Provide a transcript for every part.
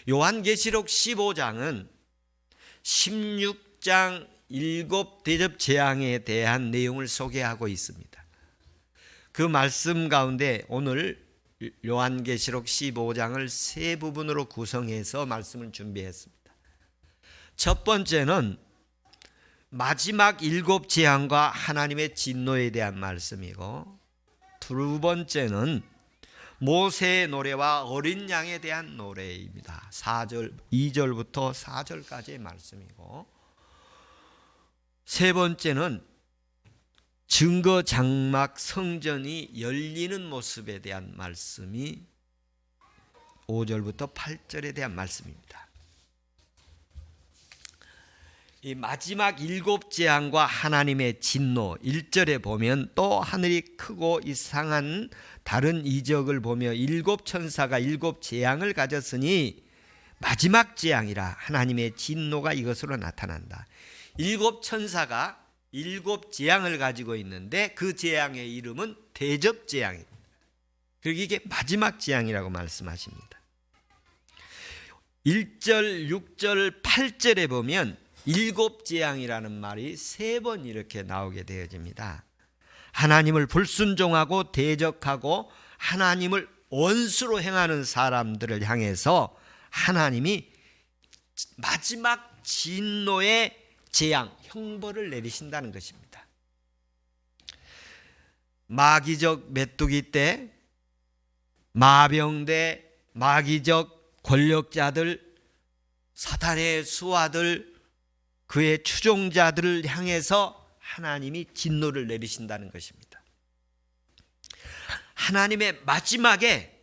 요한계시록 15장은 16장 7 대접 재앙에 대한 내용을 소개하고 있습니다. 그 말씀 가운데 오늘 요한계시록 15장을 세 부분으로 구성해서 말씀을 준비했습니다. 첫 번째는 마지막 7 재앙과 하나님의 진노에 대한 말씀이고, 두 번째는 모세의 노래와 어린 양에 대한 노래입니다. 2절부터 4절까지의 말씀이고, 세 번째는 증거 장막 성전이 열리는 모습에 대한 말씀이 5절부터 8절에 대한 말씀입니다. 이 마지막 7 재앙과 하나님의 진노 1절에 보면 또 하늘이 크고 이상한 다른 이적을 보며 7 천사가 7 재앙을 가졌으니 마지막 재앙이라 하나님의 진노가 이것으로 나타난다. 7 천사가 7 재앙을 가지고 있는데 그 재앙의 이름은 대접 재앙입니다. 그리고 이게 마지막 재앙이라고 말씀하십니다. 1절, 6절, 8절에 보면 7 재앙이라는 말이 3번 이렇게 나오게 되어집니다. 하나님을 불순종하고 대적하고 하나님을 원수로 행하는 사람들을 향해서 하나님이 마지막 진노의 재앙, 형벌을 내리신다는 것입니다. 마귀적 메뚜기 떼, 마병대, 마귀적 권력자들, 사탄의 수하들, 그의 추종자들을 향해서 하나님이 진노를 내리신다는 것입니다. 하나님의 마지막에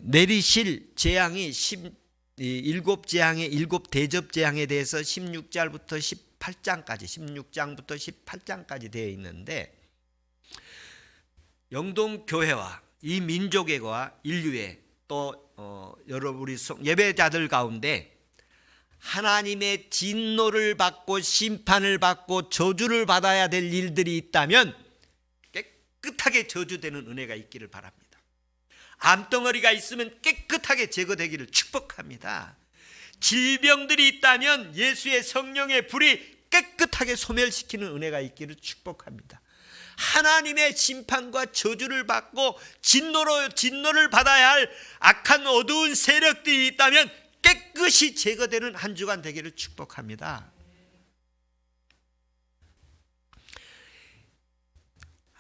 내리실 재앙이 7 재앙의 7 대접 재앙에 대해서 16장부터 18장까지 되어 있는데, 영동교회와 이 민족과 인류의 또 여러분 우리 예배자들 가운데 하나님의 진노를 받고 심판을 받고 저주를 받아야 될 일들이 있다면 깨끗하게 저주되는 은혜가 있기를 바랍니다. 암덩어리가 있으면 깨끗하게 제거되기를 축복합니다. 질병들이 있다면 예수의 성령의 불이 깨끗하게 소멸시키는 은혜가 있기를 축복합니다. 하나님의 심판과 저주를 받고 진노를 받아야 할 악한 어두운 세력들이 있다면 깨끗이 제거되는 한 주간 되기를 축복합니다.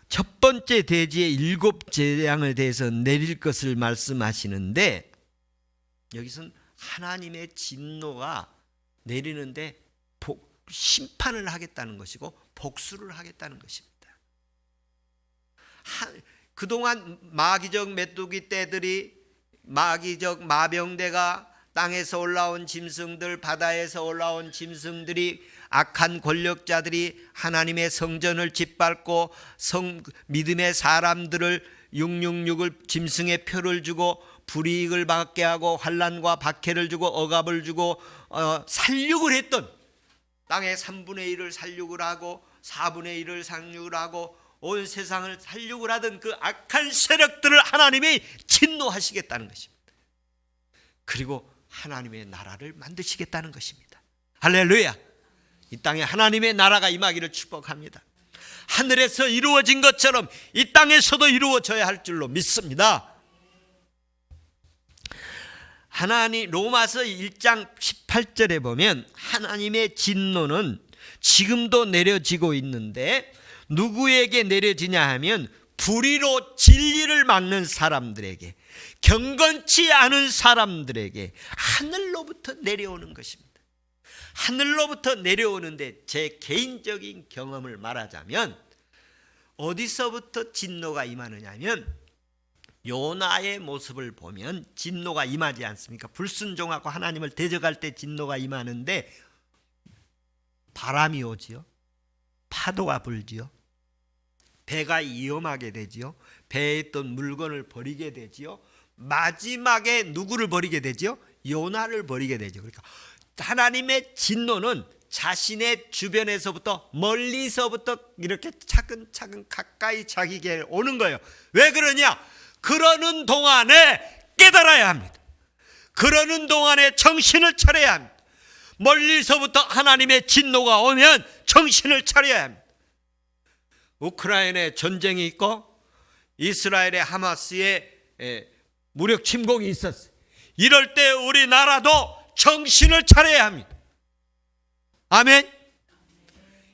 첫 번째 대지의 7 재앙에 대해서 내릴 것을 말씀하시는데, 여기서는 하나님의 진노가 내리는데 심판을 하겠다는 것이고 복수를 하겠다는 것입니다. 그동안 마귀적 메뚜기 떼들이, 마귀적 마병대가, 땅에서 올라온 짐승들, 바다에서 올라온 짐승들이, 악한 권력자들이 하나님의 성전을 짓밟고 믿음의 사람들을 666을 짐승의 표를 주고 불이익을 받게 하고 환난과 박해를 주고 억압을 주고 살육을 했던, 땅의 3분의 1을 살육을 하고 4분의 1을 살육을 하고 온 세상을 살육을 하던 그 악한 세력들을 하나님이 진노하시겠다는 것입니다. 그리고 하나님의 나라를 만드시겠다는 것입니다. 할렐루야. 이 땅에 하나님의 나라가 임하기를 축복합니다. 하늘에서 이루어진 것처럼 이 땅에서도 이루어져야 할 줄로 믿습니다. 하나님 로마서 1장 18절에 보면 하나님의 진노는 지금도 내려지고 있는데 누구에게 내려지냐 하면 불의로 진리를 막는 사람들에게, 경건치 않은 사람들에게 하늘로부터 내려오는 것입니다. 하늘로부터 내려오는데 제 개인적인 경험을 말하자면 어디서부터 진노가 임하느냐 하면 요나의 모습을 보면 진노가 임하지 않습니까? 불순종하고 하나님을 대적할 때 진노가 임하는데 바람이 오지요, 파도가 불지요, 배가 위험하게 되지요, 배에 있던 물건을 버리게 되지요, 마지막에 누구를 버리게 되지요? 요나를 버리게 되죠. 그러니까 하나님의 진노는 자신의 주변에서부터, 멀리서부터 이렇게 차근차근 가까이 자기에게 오는 거예요. 왜 그러냐? 그러는 동안에 깨달아야 합니다. 그러는 동안에 정신을 차려야 합니다. 멀리서부터 하나님의 진노가 오면 정신을 차려야 합니다. 우크라이나에 전쟁이 있고 이스라엘의 하마스의 무력 침공이 있었어요. 이럴 때 우리나라도 정신을 차려야 합니다. 아멘.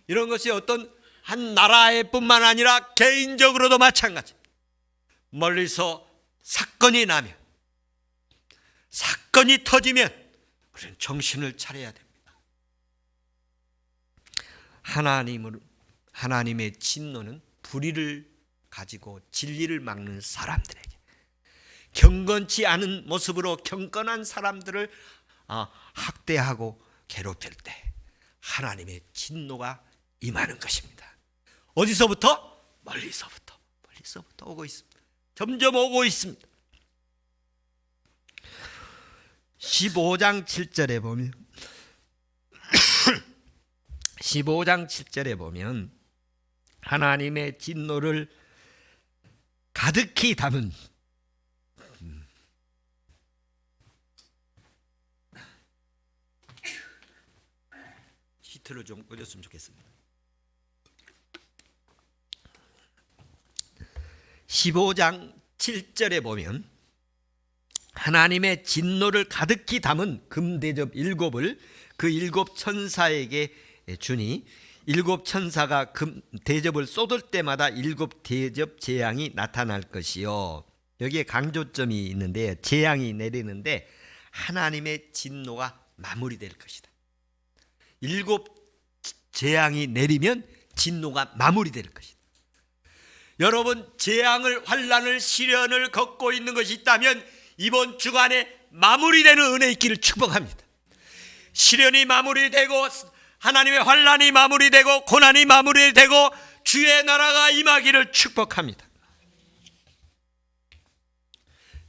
이런 것이 어떤 한 나라의 뿐만 아니라 개인적으로도 마찬가지입니다. 멀리서 사건이 나면, 사건이 터지면 우리는 정신을 차려야 됩니다. 하나님의 진노는 불의를 가지고 진리를 막는 사람들에게, 경건치 않은 모습으로 경건한 사람들을 학대하고 괴롭힐 때 하나님의 진노가 임하는 것입니다. 어디서부터? 멀리서부터 오고 있습니다. 점점 오고 있습니다. 15장 7절에 보면 15장 7절에 보면 하나님의 진노를 가득히 담은 히트를 좀 꺼줬으면 좋겠습니다. 15장 7절에 보면 하나님의 진노를 가득히 담은 금대접 7을 그 7 천사에게 주니 7 천사가 금 대접을 쏟을 때마다 7 대접 재앙이 나타날 것이요. 여기에 강조점이 있는데 재앙이 내리는데 하나님의 진노가 마무리될 것이다. 7 재앙이 내리면 진노가 마무리될 것이다. 여러분, 재앙을, 환난을, 시련을 겪고 있는 것이 있다면 이번 주간에 마무리되는 은혜 있기를 축복합니다. 시련이 마무리되고 하나님의 환난이 마무리되고 고난이 마무리되고 주의 나라가 임하기를 축복합니다.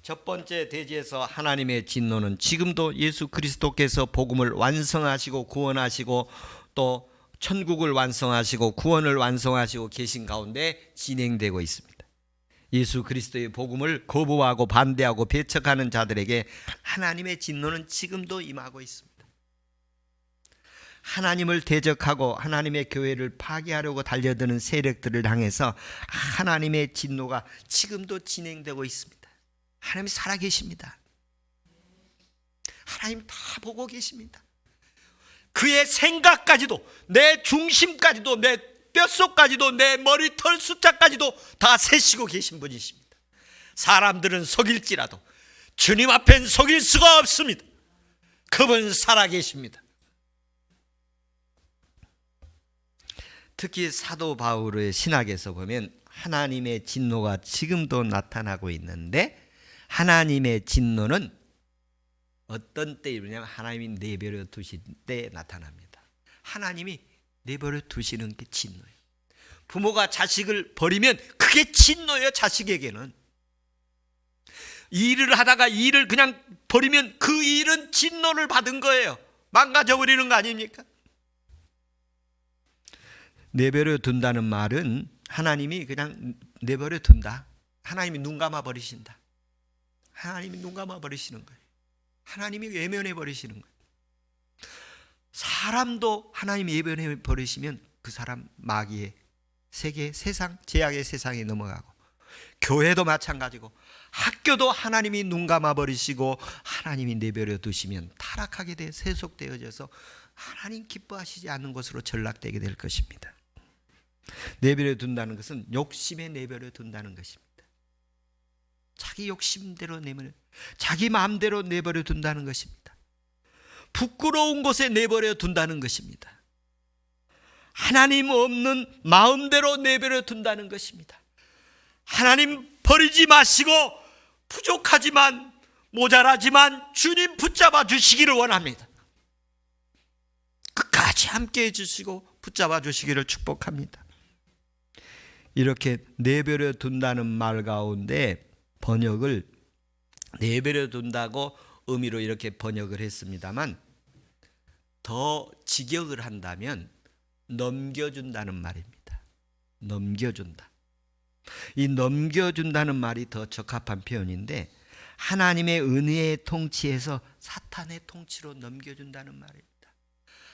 첫 번째 대지에서 하나님의 진노는 지금도 예수 그리스도께서 복음을 완성하시고 구원하시고 또 천국을 완성하시고 구원을 완성하시고 계신 가운데 진행되고 있습니다. 예수 그리스도의 복음을 거부하고 반대하고 배척하는 자들에게 하나님의 진노는 지금도 임하고 있습니다. 하나님을 대적하고 하나님의 교회를 파괴하려고 달려드는 세력들을 향해서 하나님의 진노가 지금도 진행되고 있습니다. 하나님 살아계십니다. 하나님 다 보고 계십니다. 그의 생각까지도, 내 중심까지도, 내 뼛속까지도, 내 머리털 숫자까지도 다 세시고 계신 분이십니다. 사람들은 속일지라도 주님 앞엔 속일 수가 없습니다. 그분 살아계십니다. 특히 사도 바울의 신학에서 보면 하나님의 진노가 지금도 나타나고 있는데 하나님의 진노는 어떤 때이냐면 하나님이 내버려 두실 때 나타납니다. 하나님이 내버려 두시는 게 진노예요. 부모가 자식을 버리면 그게 진노예요. 자식에게는 일을 하다가 일을 그냥 버리면 그 일은 진노를 받은 거예요. 망가져버리는 거 아닙니까? 내버려 둔다는 말은 하나님이 그냥 내버려 둔다. 하나님이 눈 감아 버리신다. 하나님이 눈 감아 버리시는 거예요. 하나님이 외면해 버리시는 거예요. 사람도 하나님이 외면해 버리시면 그 사람 마귀의 세계, 세상, 죄악의 세상에 넘어가고, 교회도 마찬가지고 학교도 하나님이 눈 감아 버리시고 하나님이 내버려 두시면 타락하게 돼 세속되어져서 하나님 기뻐하시지 않는 것으로 전락되게 될 것입니다. 내버려 둔다는 것은 욕심에 내버려 둔다는 것입니다. 자기 욕심대로 내버려, 자기 마음대로 내버려 둔다는 것입니다. 부끄러운 곳에 내버려 둔다는 것입니다. 하나님 없는 마음대로 내버려 둔다는 것입니다. 하나님 버리지 마시고 부족하지만 모자라지만 주님 붙잡아 주시기를 원합니다. 끝까지 함께 해주시고 붙잡아 주시기를 축복합니다. 이렇게 내버려 둔다는 말 가운데 번역을 내버려 둔다고 의미로 이렇게 번역을 했습니다만 더 직역을 한다면 넘겨준다는 말입니다. 넘겨준다. 이 넘겨준다는 말이 더 적합한 표현인데 하나님의 은혜의 통치에서 사탄의 통치로 넘겨준다는 말입니다.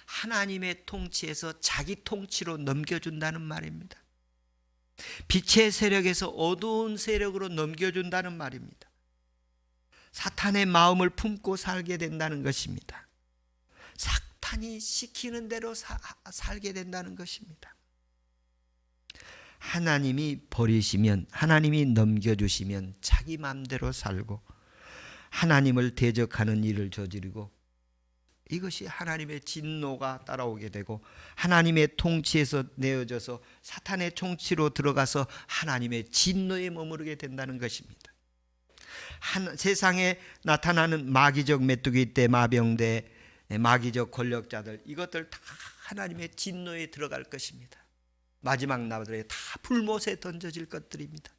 하나님의 통치에서 자기 통치로 넘겨준다는 말입니다. 빛의 세력에서 어두운 세력으로 넘겨준다는 말입니다. 사탄의 마음을 품고 살게 된다는 것입니다. 사탄이 시키는 대로 살게 된다는 것입니다. 하나님이 버리시면, 하나님이 넘겨주시면 자기 마음대로 살고 하나님을 대적하는 일을 저지르고, 이것이 하나님의 진노가 따라오게 되고 하나님의 통치에서 내어져서 사탄의 통치로 들어가서 하나님의 진노에 머무르게 된다는 것입니다. 세상에 나타나는 마귀적 메뚜기 떼, 마병대, 마귀적 권력자들, 이것들 다 하나님의 진노에 들어갈 것입니다. 마지막 날에 다 불못에 던져질 것들입니다.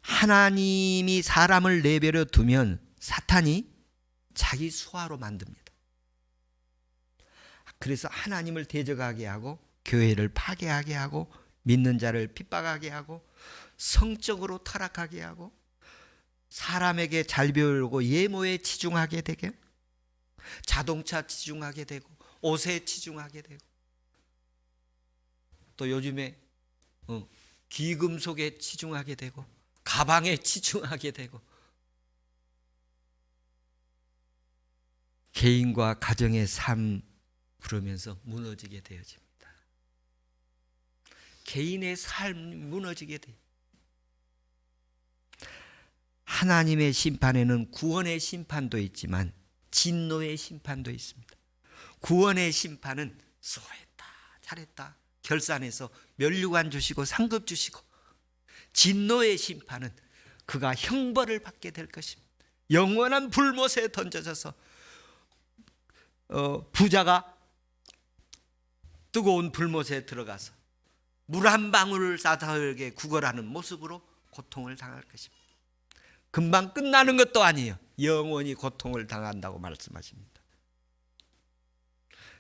하나님이 사람을 내버려 두면 사탄이 자기 수하로 만듭니다. 그래서 하나님을 대적하게 하고 교회를 파괴하게 하고 믿는 자를 핍박하게 하고 성적으로 타락하게 하고 사람에게 잘 배우려고 예모에 치중하게 되게, 자동차 치중하게 되고 옷에 치중하게 되고, 또 요즘에 귀금속에 치중하게 되고 가방에 치중하게 되고, 개인과 가정의 삶 그러면서 무너지게 되어집니다. 개인의 삶이 무너지게 돼요. 하나님의 심판에는 구원의 심판도 있지만 진노의 심판도 있습니다. 구원의 심판은 수고했다, 잘했다, 결산해서 면류관 주시고 상급 주시고, 진노의 심판은 그가 형벌을 받게 될 것입니다. 영원한 불못에 던져져서 부자가 뜨거운 불못에 들어가서 물 한 방울을 사다에게 구걸하는 모습으로 고통을 당할 것입니다. 금방 끝나는 것도 아니에요. 영원히 고통을 당한다고 말씀하십니다.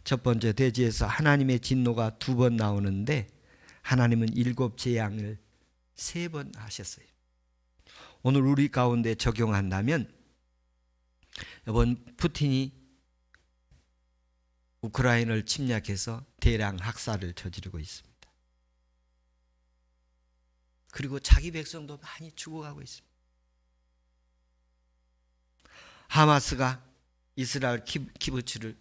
첫 번째, 대지에서 하나님의 진노가 2번 나오는데 하나님은 7 재앙을 3번 하셨어요. 오늘 우리 가운데 적용한다면, 이번 푸틴이 우크라이나를 침략해서 대량 학살을 저지르고 있습니다. 그리고 자기 백성도 많이 죽어가고 있습니다. 하마스가 이스라엘 키부츠를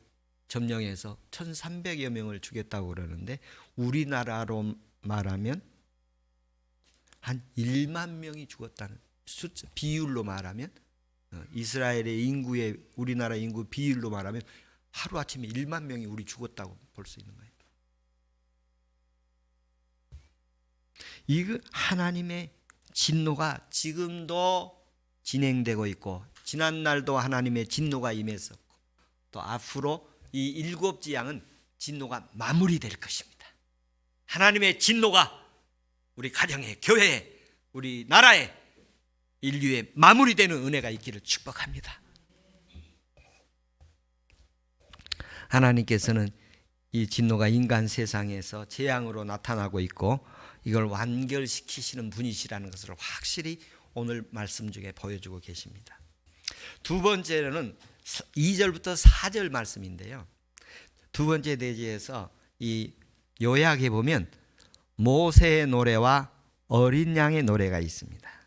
점령해서 1,300여 명을 죽였다고 그러는데 우리나라로 말하면 한 1만 명이 죽었다는 숫자, 비율로 말하면 이스라엘의 인구에 우리나라 인구 비율로 말하면 하루아침에 1만 명이 우리 죽었다고 볼 수 있는 거예요. 이 하나님의 진노가 지금도 진행되고 있고, 지난날도 하나님의 진노가 임했었고, 또 앞으로 이 7 재앙은 진노가 마무리될 것입니다. 하나님의 진노가 우리 가정에, 교회에, 우리 나라에, 인류에 마무리되는 은혜가 있기를 축복합니다. 하나님께서는 이 진노가 인간 세상에서 재앙으로 나타나고 있고 이걸 완결시키시는 분이시라는 것을 확실히 오늘 말씀 중에 보여주고 계십니다. 두 번째는 2절부터 4절 말씀인데요. 두 번째 대지에서 이 요약해 보면 모세의 노래와 어린 양의 노래가 있습니다.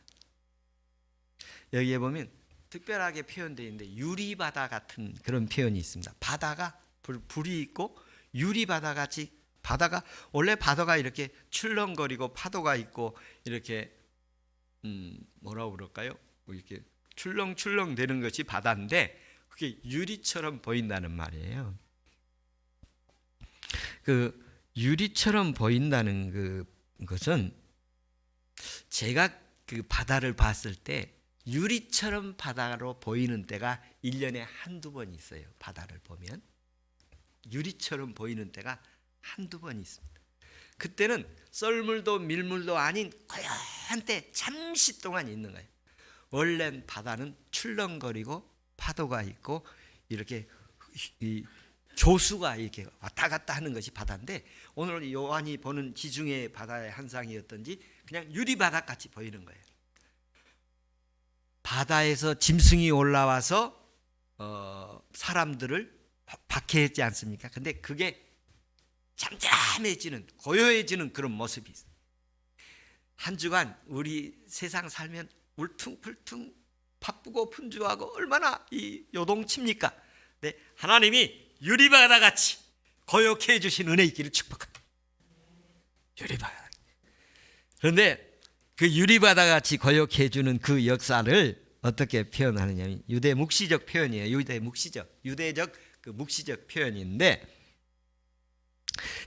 여기에 보면 특별하게 표현되어 있는데 유리바다 같은 그런 표현이 있습니다. 바다가 불이 있고 유리바다 같이, 바다가 원래 바다가 이렇게 출렁거리고 파도가 있고 이렇게 뭐라고 그럴까요? 이렇게 출렁출렁 되는 것이 바다인데 그게 유리처럼 보인다는 말이에요. 그 유리처럼 보인다는 것은 제가 그 바다를 봤을 때 유리처럼 바다로 보이는 때가 1년에 한두 번 있어요. 바다를 보면 유리처럼 보이는 때가 한두 번 있습니다. 그때는 썰물도 밀물도 아닌 고요한 때 잠시 동안 있는 거예요. 원래는 바다는 출렁거리고 파도가 있고 이렇게 조수가 이렇게 왔다 갔다 하는 것이 바다인데, 오늘 요한이 보는 지중해 바다의 한상이었던지 그냥 유리바닥 같이 보이는 거예요. 바다에서 짐승이 올라와서 사람들을 박해했지 않습니까? 근데 그게 잠잠해지는, 고요해지는 그런 모습이 있어요. 한 주간 우리 세상 살면 울퉁불퉁 바쁘고 분주하고 얼마나 이 요동칩니까? 네, 하나님이 유리바다 같이 고요케 해주신 은혜 있기를 축복합니다. 유리바다. 그런데 그 유리바다 같이 고요케 해주는 그 역사를 어떻게 표현하느냐면 유대 묵시적 표현이에요. 유대적 그 묵시적 표현인데,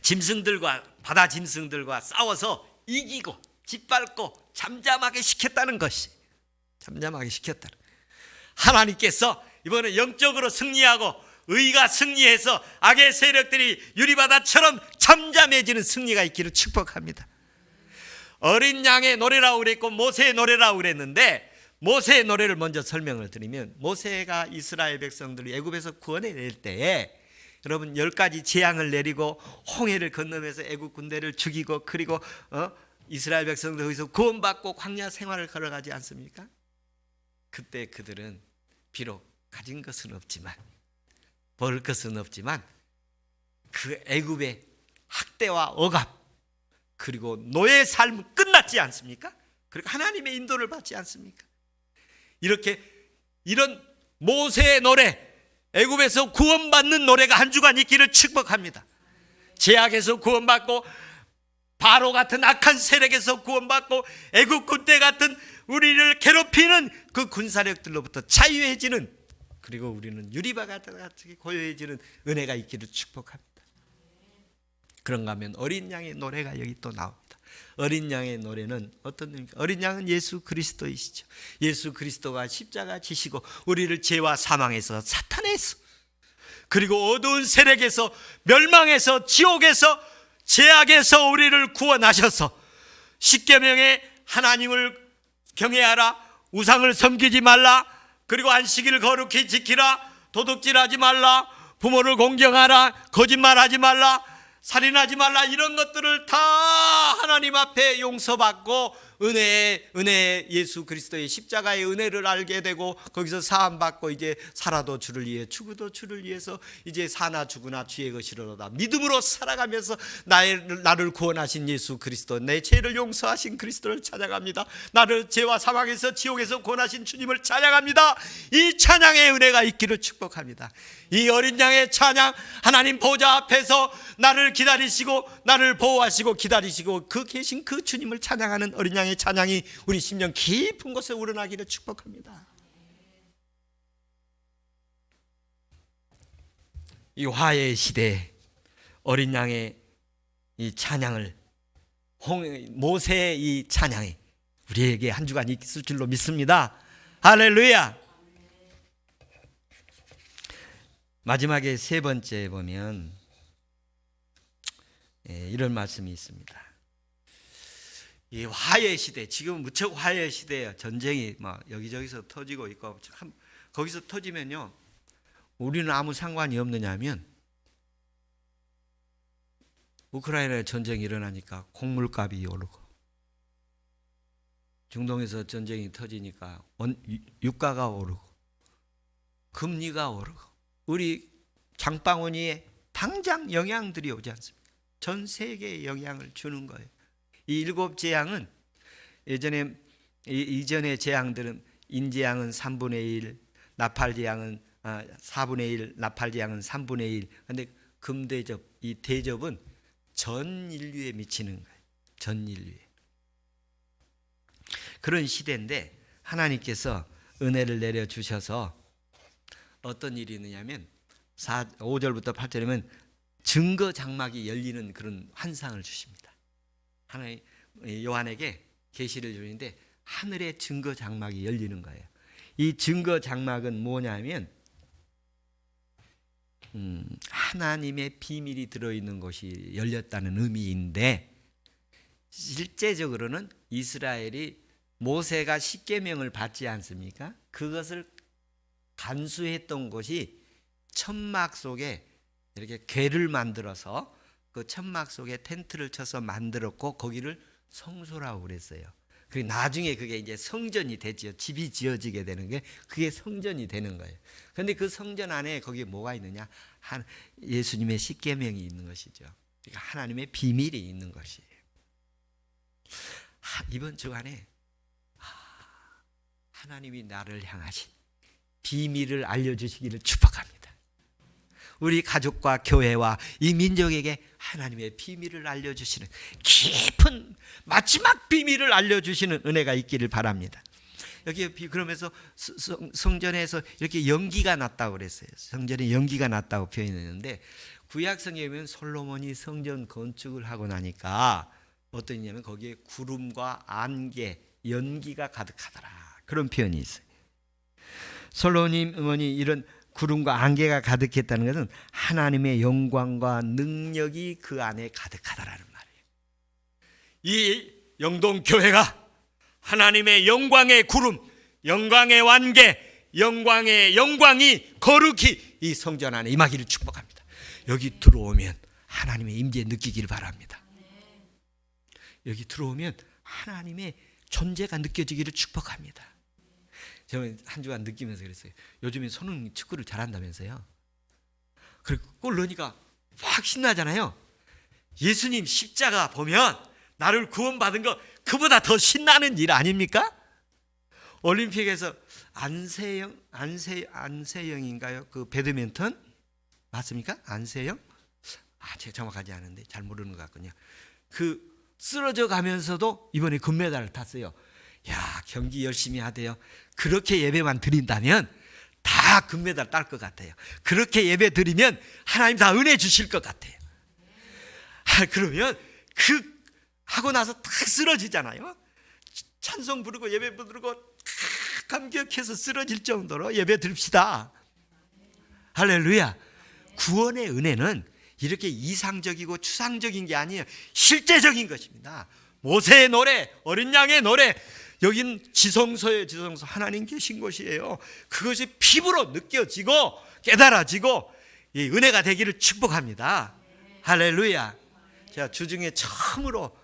짐승들과, 바다 짐승들과 싸워서 이기고 짓밟고 잠잠하게 시켰다는 것이, 잠잠하게 시켰다. 하나님께서 이번에 영적으로 승리하고 의가 승리해서 악의 세력들이 유리바다처럼 잠잠해지는 승리가 있기를 축복합니다. 어린 양의 노래라고 그랬고 모세의 노래라고 그랬는데, 모세의 노래를 먼저 설명을 드리면, 모세가 이스라엘 백성들을 애굽에서 구원해낼 때에 여러분 10가지 재앙을 내리고 홍해를 건너면서 애굽 군대를 죽이고, 그리고 이스라엘 백성들 거기서 구원받고 광야 생활을 걸어가지 않습니까? 그때 그들은 비록 가진 것은 없지만, 벌 것은 없지만, 그 애굽의 학대와 억압 그리고 노예 삶은 끝났지 않습니까? 그리고 하나님의 인도를 받지 않습니까? 이런 모세의 노래, 애굽에서 구원받는 노래가 한 주간 있기를 축복합니다. 제약에서 구원받고, 바로 같은 악한 세력에서 구원받고, 애굽 군대 같은 우리를 괴롭히는 그 군사력들로부터 자유해지는, 그리고 우리는 유리바다 같이 고요해지는 은혜가 있기를 축복합니다. 그런가 하면 어린 양의 노래가 여기 또 나옵니다. 어린 양의 노래는 어떤 의미입니까? 어린 양은 예수 그리스도이시죠. 예수 그리스도가 십자가 지시고 우리를 죄와 사망에서, 사탄에서, 그리고 어두운 세력에서, 멸망에서, 지옥에서, 죄악에서 우리를 구원하셔서 십계명에 하나님을 경외하라, 우상을 섬기지 말라, 그리고 안식일을 거룩히 지키라, 도둑질하지 말라, 부모를 공경하라, 거짓말하지 말라, 살인하지 말라, 이런 것들을 다 하나님 앞에 용서받고 은혜의 예수 그리스도의 십자가의 은혜를 알게 되고, 거기서 사함받고 이제 살아도 주를 위해 죽어도 주를 위해서 이제 사나 죽으나 주의 것이로다 믿음으로 살아가면서 나를 구원하신 예수 그리스도, 내 죄를 용서하신 그리스도를 찬양합니다. 나를 죄와 사망에서, 지옥에서 구원하신 주님을 찬양합니다. 이 찬양의 은혜가 있기를 축복합니다. 이 어린 양의 찬양, 하나님 보좌 앞에서 나를 기다리시고 나를 보호하시고 기다리시고 계신 그 주님을 찬양하는 어린 양의 찬양이 우리 심령 깊은 곳에 우러나기를 축복합니다. 이 화해의 시대에 어린 양의 이 찬양을, 모세의 이 찬양이 우리에게 한 주간 있을 줄로 믿습니다. 할렐루야. 마지막에 세 번째 보면 이런 말씀이 있습니다. 이 화해 시대, 지금 무척 화해 시대예요. 전쟁이 막 여기저기서 터지고 있고, 거기서 터지면요 우리는 아무 상관이 없느냐면, 우크라이나에 전쟁이 일어나니까 곡물값이 오르고, 중동에서 전쟁이 터지니까 유가가 오르고, 금리가 오르고, 우리 장바구니에 당장 영향들이 오지 않습니까? 전 세계에 영향을 주는 거예요. 이 7 재앙은 이전의 재앙들은, 인재앙은 3분의 1, 나팔 재앙은 4분의 1, 나팔 재앙은 3분의 1. 그런데 금대접, 이 대접은 전 인류에 미치는 거예요. 전 인류에. 그런 시대인데 하나님께서 은혜를 내려 주셔서 어떤 일이 있느냐면 5절부터 8절이면 증거 장막이 열리는 그런 환상을 주십니다. 하나님 요한에게 계시를 주는데 하늘의 증거 장막이 열리는 거예요. 이 증거 장막은 뭐냐면 하나님의 비밀이 들어있는 곳이 열렸다는 의미인데, 실제적으로는 이스라엘이 모세가 십계명을 받지 않습니까? 그것을 간수했던 곳이 천막 속에 이렇게 궤를 만들어서 그 천막 속에 텐트를 쳐서 만들었고 거기를 성소라고 그랬어요. 그리고 나중에 그게 이제 성전이 되죠. 집이 지어지게 되는 게 그게 성전이 되는 거예요. 그런데 그 성전 안에 거기에 뭐가 있느냐? 예수님의 십계명이 있는 것이죠. 그러니까 하나님의 비밀이 있는 것이에요. 이번 주간에 하나님이 나를 향하신 비밀을 알려주시기를 축복합니다. 우리 가족과 교회와 이 민족에게 하나님의 비밀을 알려주시는 깊은 마지막 비밀을 알려주시는 은혜가 있기를 바랍니다. 여기 그러면서 성전에서 이렇게 연기가 났다고 그랬어요. 성전에 연기가 났다고 표현했는데 구약 성경에 보면 솔로몬이 성전 건축을 하고 나니까 어떤 일이냐면 거기에 구름과 안개, 연기가 가득하더라. 그런 표현이 있어요. 솔로몬이 이런 구름과 안개가 가득했다는 것은 하나님의 영광과 능력이 그 안에 가득하다라는 말이에요. 이 영동교회가 하나님의 영광의 구름, 영광의 안개, 영광의 영광이 거룩히 이 성전 안에 임하기를 축복합니다. 여기 들어오면 하나님의 임재 느끼기를 바랍니다. 여기 들어오면 하나님의 존재가 느껴지기를 축복합니다. 저는 한 주간 느끼면서 그랬어요. 요즘에 손흥민 축구를 잘한다면서요. 그리고 골 넣으니까 확 신나잖아요. 예수님 십자가 보면 나를 구원받은 거 그보다 더 신나는 일 아닙니까? 올림픽에서 안세영인가요? 그 배드민턴 맞습니까? 안세영? 제가 정확하지 않은데 잘 모르는 것 같군요. 그 쓰러져 가면서도 이번에 금메달을 탔어요. 야, 경기 열심히 하대요. 그렇게 예배만 드린다면 다 금메달 딸 것 같아요. 그렇게 예배 드리면 하나님 다 은혜 주실 것 같아요. 그러면 하고 나서 탁 쓰러지잖아요. 찬송 부르고 예배 부르고 감격해서 쓰러질 정도로 예배 드립시다. 할렐루야. 구원의 은혜는 이렇게 이상적이고 추상적인 게 아니에요. 실제적인 것입니다. 모세의 노래, 어린 양의 노래, 여긴 지성소예요. 지성소. 하나님 계신 곳이에요. 그것이 피부로 느껴지고 깨달아지고 이 은혜가 되기를 축복합니다. 할렐루야. 제가 주중에 처음으로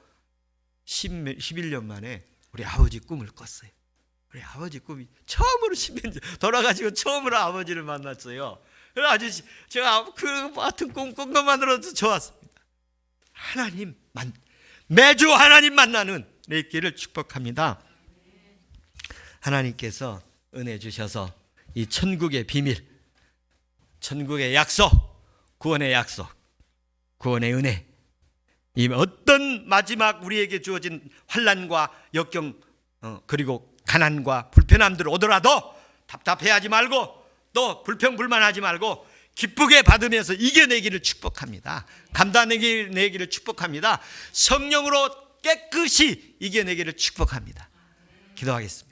11년 만에 우리 아버지 꿈을 꿨어요. 우리 아버지 꿈이 처음으로 10년 돌아가시고 처음으로 아버지를 만났어요. 그래서 아주 제가 그 같은 꿈 꾼 것만으로도 좋았습니다. 매주 하나님 만나는 내 길을 축복합니다. 하나님께서 은혜 주셔서 이 천국의 비밀, 천국의 약속, 구원의 약속, 구원의 은혜, 이 어떤 마지막 우리에게 주어진 환난과 역경 그리고 가난과 불편함들 오더라도 답답해하지 말고 또 불평불만하지 말고 기쁘게 받으면서 이겨내기를 축복합니다. 감당내기를 축복합니다. 성령으로 깨끗이 이겨내기를 축복합니다. 기도하겠습니다.